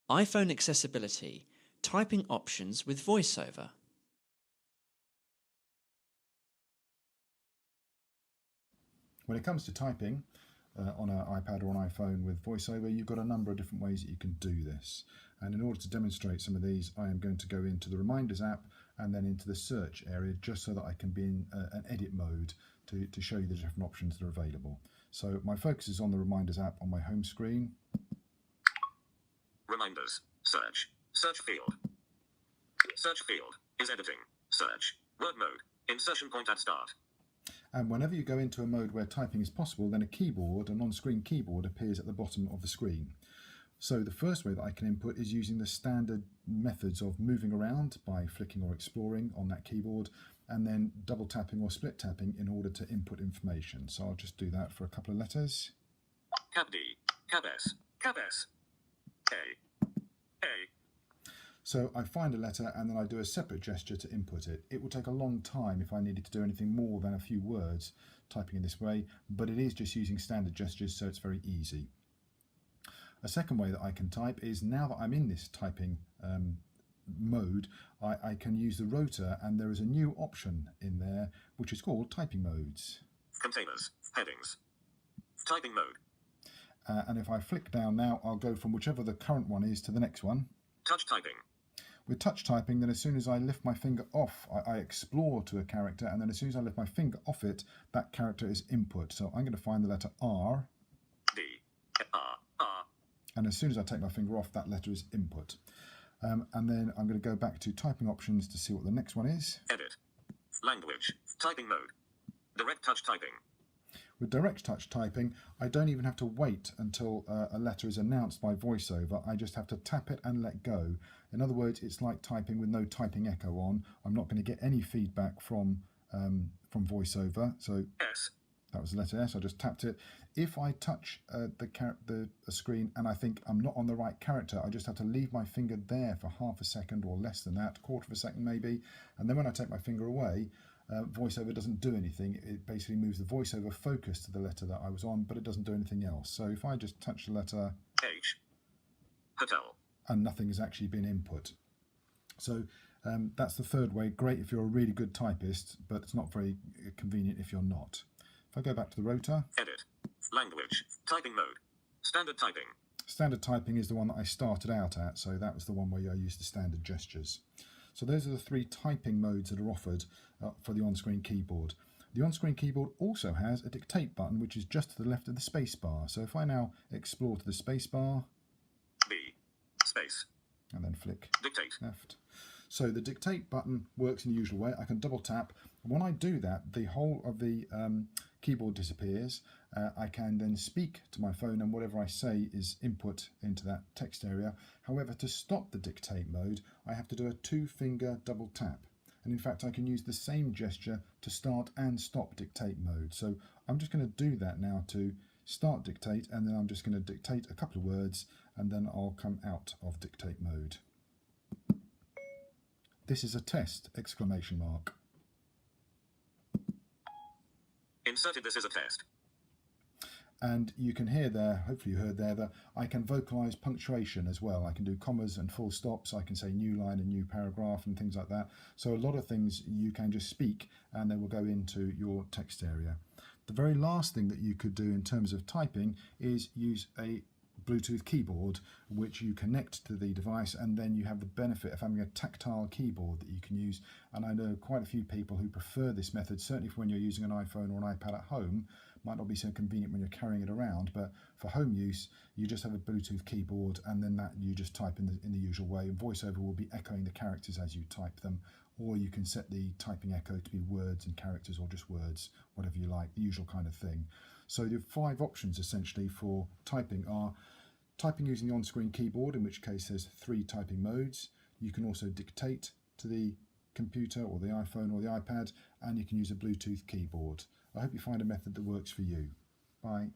iPhone accessibility, typing options with VoiceOver. When it comes to typing on an iPad or an iPhone with VoiceOver, you've got a number of different ways that you can do this. And in order to demonstrate some of these, I am going to go into the Reminders app and then into the search area, just so that I can be in an edit mode to show you the different options that are available. So my focus is on the Reminders app on my home screen. Reminders. Search. Search field. Search field is editing. Search. Word mode. Insertion point at start. And whenever you go into a mode where typing is possible, then a keyboard, an on-screen keyboard, appears at the bottom of the screen. So the first way that I can input is using the standard methods of moving around by flicking or exploring on that keyboard, and then double tapping or split tapping in order to input information. So I'll just do that for a couple of letters. Cap D. Cap S. Cap S. A. So I find a letter and then I do a separate gesture to input it. It will take a long time if I needed to do anything more than a few words typing in this way, but it is just using standard gestures, so it's very easy. A second way that I can type is, now that I'm in this typing mode, I can use the rotor, and there is a new option in there which is called typing modes. Containers. Headings. Typing mode. And if I flick down now, I'll go from whichever the current one is to the next one. Touch typing. With touch typing, then as soon as I lift my finger off, I explore to a character, and then as soon as I lift my finger off it, that character is input. So I'm going to find the letter R. D. R. And as soon as I take my finger off, that letter is input. And then I'm going to go back to typing options to see what the next one is. Edit. Language. Typing mode. Direct touch typing. With direct touch typing, I don't even have to wait until a letter is announced by VoiceOver. I just have to tap it and let go. In other words, it's like typing with no typing echo on. I'm not going to get any feedback from VoiceOver. So S. That was the letter S. I just tapped it. If I touch the screen and I think I'm not on the right character, I just have to leave my finger there for half a second or less than that, quarter of a second maybe. And then when I take my finger away, VoiceOver doesn't do anything. It basically moves the VoiceOver focus to the letter that I was on, but it doesn't do anything else. So if I just touch the letter H. Hotel. And nothing has actually been input. So that's the third way. Great if you're a really good typist, but it's not very convenient if you're not. If I go back to the rotor. Edit. Language. Typing mode. Standard typing. Standard typing is the one that I started out at, so that was the one where I used the standard gestures. So those are the three typing modes that are offered for the on-screen keyboard. The on-screen keyboard also has a dictate button, which is just to the left of the space bar. So if I now explore to the space bar, B. Space. And then flick Dictate. left. So the dictate button works in the usual way. I can double tap. When I do that, the whole of the keyboard disappears. I can then speak to my phone, and whatever I say is input into that text area. However, to stop the dictate mode, I have to do a 2-finger double tap. And in fact, I can use the same gesture to start and stop dictate mode. So I'm just going to do that now to start dictate, and then I'm just going to dictate a couple of words, and then I'll come out of dictate mode. This is a test! Exclamation mark. Inserted this as a test. And you can hear there, hopefully you heard there, that I can vocalize punctuation as well. I can do commas and full stops. I can say new line and new paragraph and things like that. So a lot of things you can just speak and they will go into your text area. The very last thing that you could do in terms of typing is use a Bluetooth keyboard which you connect to the device, and then you have the benefit of having a tactile keyboard that you can use. And I know quite a few people who prefer this method, certainly for when you're using an iPhone or an iPad at home. Might not be so convenient when you're carrying it around, but for home use you just have a Bluetooth keyboard, and then that you just type in the usual way, and VoiceOver will be echoing the characters as you type them. Or you can set the typing echo to be words and characters, or just words, whatever you like, the usual kind of thing. So the 5 options essentially for typing are typing using the on-screen keyboard, in which case there's 3 typing modes. You can also dictate to the computer or the iPhone or the iPad, and you can use a Bluetooth keyboard. I hope you find a method that works for you. Bye.